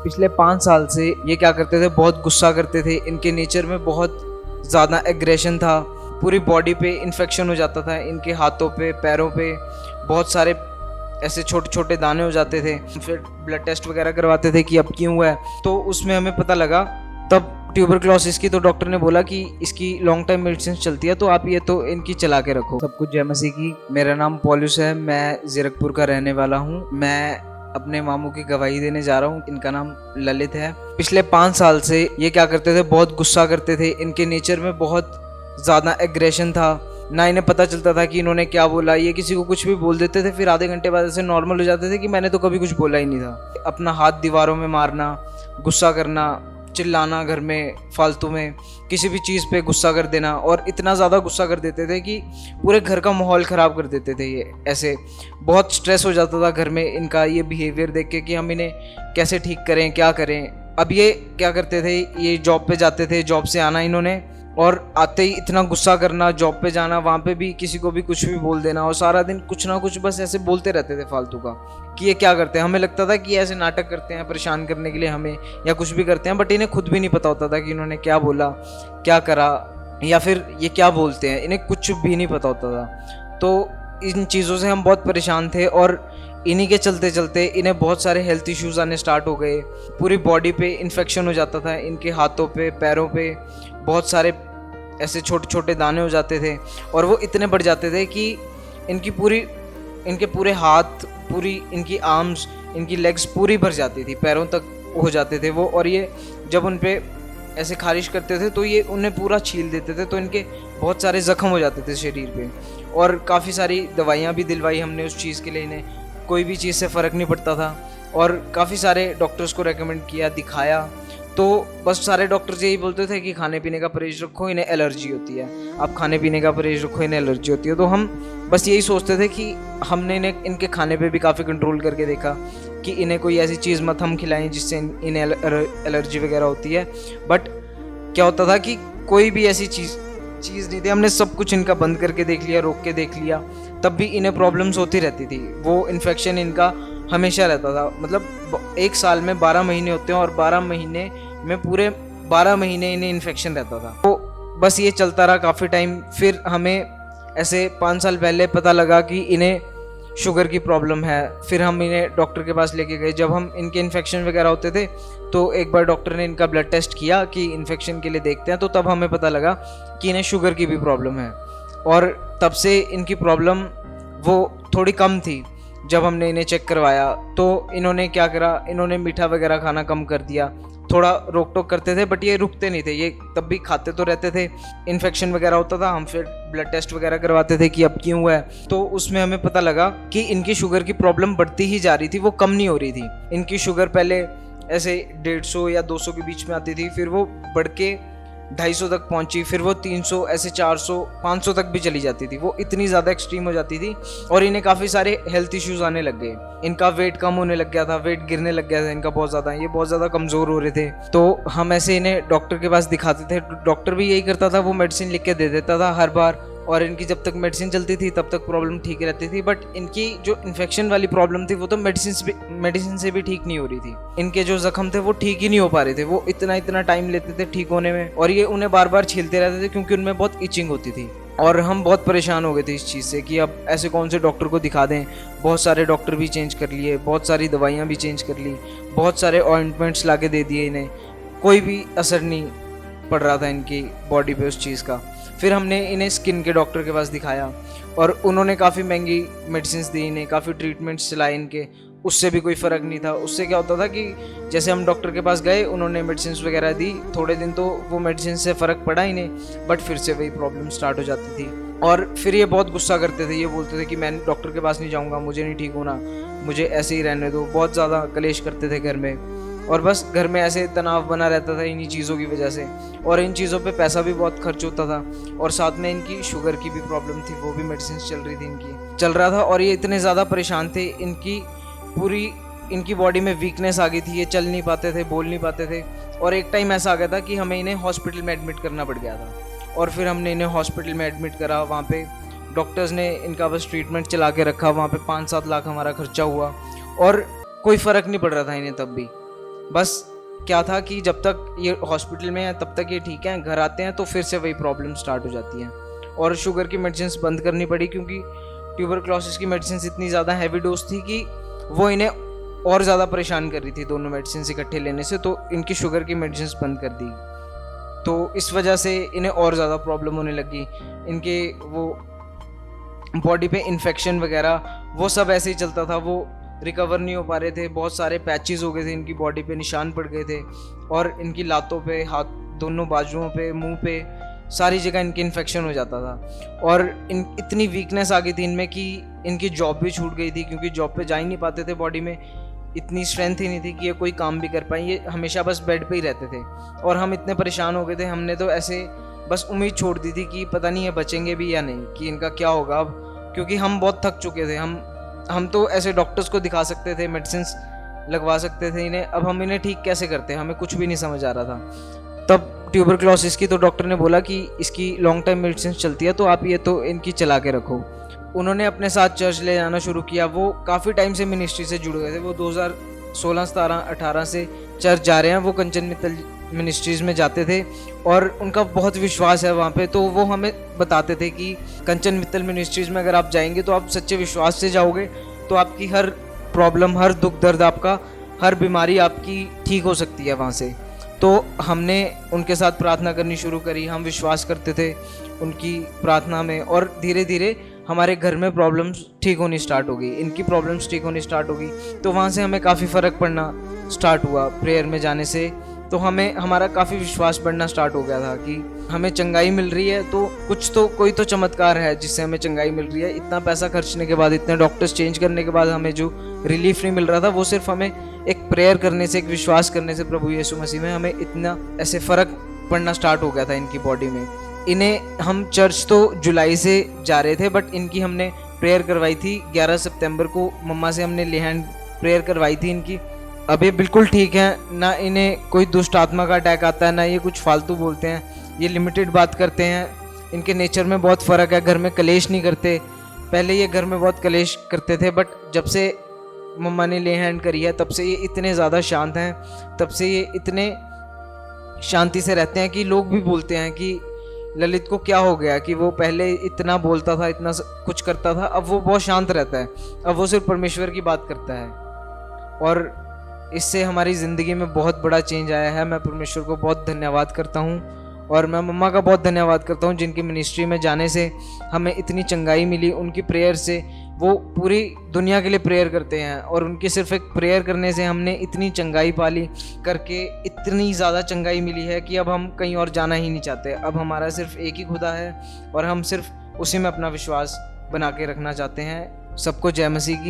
पिछले 5 साल से ये क्या करते थे, बहुत गुस्सा करते थे। इनके नेचर में बहुत ज़्यादा एग्रेशन था। पूरी बॉडी पे इन्फेक्शन हो जाता था, इनके हाथों पे, पैरों पे बहुत सारे ऐसे छोटे छोटे दाने हो जाते थे। फिर ब्लड टेस्ट वगैरह करवाते थे कि अब क्यों हुआ है, तो उसमें हमें पता लगा तब ट्यूबरक्लोसिस की। तो डॉक्टर ने बोला कि इसकी लॉन्ग टाइम मेडिसिन चलती है, तो आप ये तो इनकी चला के रखो। सब कुछ जय मसीह की। मेरा नाम पॉलुस है, मैं जीरकपुर का रहने वाला हूँ। मैं अपने मामू की गवाही देने जा रहा हूँ। इनका नाम ललित है। पिछले 5 साल से ये क्या करते थे, बहुत गुस्सा करते थे। इनके नेचर में बहुत ज़्यादा एग्रेशन था। ना इन्हें पता चलता था कि इन्होंने क्या बोला। ये किसी को कुछ भी बोल देते थे, फिर आधे घंटे बाद ऐसे नॉर्मल हो जाते थे कि मैंने तो कभी कुछ बोला ही नहीं था। अपना हाथ दीवारों में मारना, गुस्सा करना, चिल्लाना, घर में फालतू में किसी भी चीज़ पे गुस्सा कर देना, और इतना ज़्यादा गुस्सा कर देते थे कि पूरे घर का माहौल ख़राब कर देते थे। ये ऐसे बहुत स्ट्रेस हो जाता था घर में इनका ये बिहेवियर देख के कि हम इन्हें कैसे ठीक करें, क्या करें। अब ये क्या करते थे, ये जॉब पे जाते थे, जॉब से आना इन्होंने, और आते ही इतना गुस्सा करना, जॉब पे जाना, वहाँ पे भी किसी को भी कुछ भी बोल देना, और सारा दिन कुछ ना कुछ बस ऐसे बोलते रहते थे फालतू का कि ये क्या करते हैं। हमें लगता था कि ऐसे नाटक करते हैं परेशान करने के लिए हमें, या कुछ भी करते हैं, बट इन्हें खुद भी नहीं पता होता था कि इन्होंने क्या बोला, क्या करा, या फिर ये क्या बोलते हैं। इन्हें कुछ भी नहीं पता होता था। तो इन चीज़ों से हम बहुत परेशान थे, और इन्हीं के चलते चलते इन्हें बहुत सारे हेल्थ इश्यूज़ आने स्टार्ट हो गए। पूरी बॉडी पे इन्फेक्शन हो जाता था, इनके हाथों पे, पैरों पे बहुत सारे ऐसे छोटे छोटे दाने हो जाते थे, और वो इतने बढ़ जाते थे कि इनके पूरे हाथ, पूरी इनकी आर्म्स, इनकी लेग्स पूरी भर जाती थी, पैरों तक हो जाते थे वो। और ये जब उन पे ऐसे खारिश करते थे तो ये उन्हें पूरा छील देते थे, तो इनके बहुत सारे ज़ख्म हो जाते थे शरीर पे। और काफ़ी सारी दवाइयाँ भी दिलवाई हमने उस चीज़ के लिए। इन्हें कोई भी चीज़ से फ़र्क नहीं पड़ता था, और काफ़ी सारे डॉक्टर्स को रेकमेंड किया, दिखाया, तो बस सारे डॉक्टर्स यही बोलते थे कि खाने पीने का परहेज रखो, इन्हें एलर्जी होती है। आप खाने पीने का परहेज रखो, इन्हें एलर्जी होती है। तो हम बस यही सोचते थे कि हमने इन्हें इनके खाने पे भी काफ़ी कंट्रोल करके देखा कि इन्हें कोई ऐसी चीज़ मत हम खिलाएं जिससे इन्हें एलर्जी वगैरह होती है। बट क्या होता था कि कोई भी ऐसी चीज़ नहीं थी। हमने सब कुछ इनका बंद करके देख लिया, रोक के देख लिया, तब भी इन्हें प्रॉब्लम्स होती रहती थी। वो इन्फेक्शन इनका हमेशा रहता था। मतलब 1 साल में 12 महीने होते हैं, और 12 महीने में पूरे 12 महीने इन्हें इन्फेक्शन रहता था। तो बस ये चलता रहा काफ़ी टाइम। फिर हमें ऐसे 5 साल पहले पता लगा कि इन्हें शुगर की प्रॉब्लम है। फिर हम इन्हें डॉक्टर के पास लेके गए। जब हम इनके इन्फेक्शन वगैरह होते थे तो एक बार डॉक्टर ने इनका ब्लड टेस्ट किया कि इन्फेक्शन के लिए देखते हैं, तो तब हमें पता लगा कि इन्हें शुगर की भी प्रॉब्लम है। और तब से इनकी प्रॉब्लम वो थोड़ी कम थी। जब हमने इन्हें चेक करवाया तो इन्होंने क्या करा, इन्होंने मीठा वगैरह खाना कम कर दिया। थोड़ा रोक टोक करते थे, बट ये रुकते नहीं थे, ये तब भी खाते तो रहते थे। इन्फेक्शन वगैरह होता था, हम फिर ब्लड टेस्ट वगैरह करवाते थे कि अब क्यों हुआ है। तो उसमें हमें पता लगा कि इनकी शुगर की प्रॉब्लम बढ़ती ही जा रही थी, वो कम नहीं हो रही थी। इनकी शुगर पहले ऐसे 150 या 200 के बीच में आती थी, फिर वो बढ़ के 250 तक पहुंची, फिर वो 300, ऐसे 400, 500 तक भी चली जाती थी। वो इतनी ज़्यादा एक्सट्रीम हो जाती थी, और इन्हें काफ़ी सारे हेल्थ इश्यूज आने लग गए। इनका वेट कम होने लग गया था, वेट गिरने लग गया था इनका बहुत ज़्यादा। ये बहुत ज़्यादा कमज़ोर हो रहे थे। तो हम ऐसे इन्हें डॉक्टर के पास दिखाते थे। डॉक्टर भी यही करता था, वो मेडिसिन लिख के दे देता था हर बार, और इनकी जब तक मेडिसिन चलती थी तब तक प्रॉब्लम ठीक रहती थी। बट इनकी जो इन्फेक्शन वाली प्रॉब्लम थी वो तो मेडिसिन से भी ठीक नहीं हो रही थी। इनके जो जख्म थे वो ठीक ही नहीं हो पा रहे थे। वो इतना टाइम लेते थे ठीक होने में, और ये उन्हें बार बार छीलते रहते थे क्योंकि उनमें बहुत इचिंग होती थी। और हम बहुत परेशान हो गए थे इस चीज़ से कि अब ऐसे कौन से डॉक्टर को दिखा दें। बहुत सारे डॉक्टर भी चेंज कर लिए, बहुत सारी दवाइयाँ भी चेंज कर ली, बहुत सारे ऑइंटमेंट्स ला के दे दिए इन्हें, कोई भी असर नहीं पड़ रहा था इनकी बॉडी पे उस चीज़ का। फिर हमने इन्हें स्किन के डॉक्टर के पास दिखाया, और उन्होंने काफ़ी महंगी मेडिसिन दी इन्हें, काफ़ी ट्रीटमेंट्स चलाए इनके, उससे भी कोई फ़र्क नहीं था। उससे क्या होता था कि जैसे हम डॉक्टर के पास गए, उन्होंने मेडिसिन वगैरह दी, थोड़े दिन तो वो मेडिसिन से फ़र्क पड़ा इन्हें, बट फिर से वही प्रॉब्लम स्टार्ट हो जाती थी। और फिर ये बहुत गुस्सा करते थे। ये बोलते थे कि मैं डॉक्टर के पास नहीं जाऊँगा, मुझे नहीं ठीक होना, मुझे ऐसे ही रहने दो। बहुत ज़्यादा कलेश करते थे घर में, और बस घर में ऐसे तनाव बना रहता था इन्हीं चीज़ों की वजह से। और इन चीज़ों पे पैसा भी बहुत खर्च होता था, और साथ में इनकी शुगर की भी प्रॉब्लम थी, वो भी मेडिसिन चल रही थी, इनकी चल रहा था। और ये इतने ज़्यादा परेशान थे, इनकी बॉडी में वीकनेस आ गई थी, ये चल नहीं पाते थे, बोल नहीं पाते थे। और एक टाइम ऐसा आ गया था कि हमें इन्हें हॉस्पिटल में एडमिट करना पड़ गया था। और फिर हमने इन्हें हॉस्पिटल में एडमिट करा। वहाँ पे डॉक्टर्स ने इनका बस ट्रीटमेंट चला के रखा। वहाँ पे 5-7 लाख हमारा खर्चा हुआ, और कोई फ़र्क नहीं पड़ रहा था इन्हें तब भी। बस क्या था कि जब तक ये हॉस्पिटल में हैं तब तक ये ठीक हैं, घर आते हैं तो फिर से वही प्रॉब्लम स्टार्ट हो जाती हैं। और शुगर की मेडिसिन बंद करनी पड़ी क्योंकि ट्यूबरक्लोसिस की मेडिसिन इतनी ज़्यादा हैवी डोज थी कि वो इन्हें और ज़्यादा परेशान कर रही थी दोनों मेडिसिन इकट्ठे लेने से, तो इनकी शुगर की मेडिसिन बंद कर दी। तो इस वजह से इन्हें और ज़्यादा प्रॉब्लम होने लगी। इनके वो बॉडी पे इन्फेक्शन वगैरह वो सब ऐसे ही चलता था, वो रिकवर नहीं हो पा रहे थे। बहुत सारे पैचेस हो गए थे इनकी बॉडी पे, निशान पड़ गए थे, और इनकी लातों पे, हाथ, दोनों बाजुओं पे, मुंह पे, सारी जगह इनके इन्फेक्शन हो जाता था। और इतनी वीकनेस आ गई थी इनमें कि इनकी जॉब भी छूट गई थी, क्योंकि जॉब पे जा ही नहीं पाते थे। बॉडी में इतनी स्ट्रेंथ ही नहीं थी कि ये कोई काम भी कर पाए, ये हमेशा बस बेड पे ही रहते थे। और हम इतने परेशान हो गए थे, हमने तो ऐसे बस उम्मीद छोड़ दी थी कि पता नहीं ये बचेंगे भी या नहीं, कि इनका क्या होगा अब, क्योंकि हम बहुत थक चुके थे। हम तो ऐसे डॉक्टर्स को दिखा सकते थे, मेडिसिन लगवा सकते थे इन्हें, अब हम इन्हें ठीक कैसे करते, हमें कुछ भी नहीं समझ आ रहा था। तब ट्यूबरक्लोसिस की तो डॉक्टर ने बोला कि इसकी लॉन्ग टाइम मेडिसिन चलती है, तो आप ये तो इनकी चला के रखो। उन्होंने अपने साथ चर्च ले जाना शुरू किया। वो काफ़ी टाइम से मिनिस्ट्री से जुड़ गए थे, वो 2016, 17, 18 से चर्च जा रहे हैं। वो कंचन मित्तल मिनिस्ट्रीज़ में जाते थे और उनका बहुत विश्वास है वहाँ पे, तो वो हमें बताते थे कि कंचन मित्तल मिनिस्ट्रीज़ में अगर आप जाएंगे तो आप सच्चे विश्वास से जाओगे तो आपकी हर प्रॉब्लम, हर दुख दर्द आपका, हर बीमारी आपकी ठीक हो सकती है वहाँ से। तो हमने उनके साथ प्रार्थना करनी शुरू करी, हम विश्वास करते थे उनकी प्रार्थना में, और धीरे धीरे हमारे घर में प्रॉब्लम्स ठीक होनी स्टार्ट हो गई, इनकी प्रॉब्लम्स ठीक होनी स्टार्ट हो गई। तो वहाँ से हमें काफ़ी फ़र्क पड़ना स्टार्ट हुआ प्रेयर में जाने से। तो हमें हमारा काफ़ी विश्वास बढ़ना स्टार्ट हो गया था कि हमें चंगाई मिल रही है, तो कुछ तो कोई तो चमत्कार है जिससे हमें चंगाई मिल रही है। इतना पैसा खर्चने के बाद, इतने डॉक्टर्स चेंज करने के बाद हमें जो रिलीफ नहीं मिल रहा था, वो सिर्फ हमें एक प्रेयर करने से, एक विश्वास करने से प्रभु यीशु मसीह में, हमें इतना ऐसे फ़र्क पड़ना स्टार्ट हो गया था इनकी बॉडी में। इन्हें हम चर्च तो जुलाई से जा रहे थे, बट इनकी हमने प्रेयर करवाई थी 11 सितंबर को, मम्मा से हमने ले हैंड प्रेयर करवाई थी इनकी। अब ये बिल्कुल ठीक है, ना इन्हें कोई दुष्ट आत्मा का अटैक आता है, ना ये कुछ फालतू बोलते हैं, ये लिमिटेड बात करते हैं। इनके नेचर में बहुत फ़र्क है, घर में कलेश नहीं करते। पहले ये घर में बहुत कलेश करते थे, बट जब से मम्मा ने ले हैंड करी है तब से ये इतने ज़्यादा शांत हैं, तब से ये इतने शांति से रहते हैं कि लोग भी बोलते हैं कि ललित को क्या हो गया, कि वो पहले इतना बोलता था, इतना कुछ करता था, अब वो बहुत शांत रहता है, अब वो सिर्फ परमेश्वर की बात करता है। और इससे हमारी ज़िंदगी में बहुत बड़ा चेंज आया है। मैं परमेश्वर को बहुत धन्यवाद करता हूँ, और मैं मम्मा का बहुत धन्यवाद करता हूँ जिनकी मिनिस्ट्री में जाने से हमें इतनी चंगाई मिली। उनकी प्रेयर से, वो पूरी दुनिया के लिए प्रेयर करते हैं, और उनकी सिर्फ एक प्रेयर करने से हमने इतनी चंगाई पाली, करके इतनी ज़्यादा चंगाई मिली है कि अब हम कहीं और जाना ही नहीं चाहते। अब हमारा सिर्फ एक ही खुदा है और हम सिर्फ उसी में अपना विश्वास बना के रखना चाहते हैं। सबको जय मसीह की।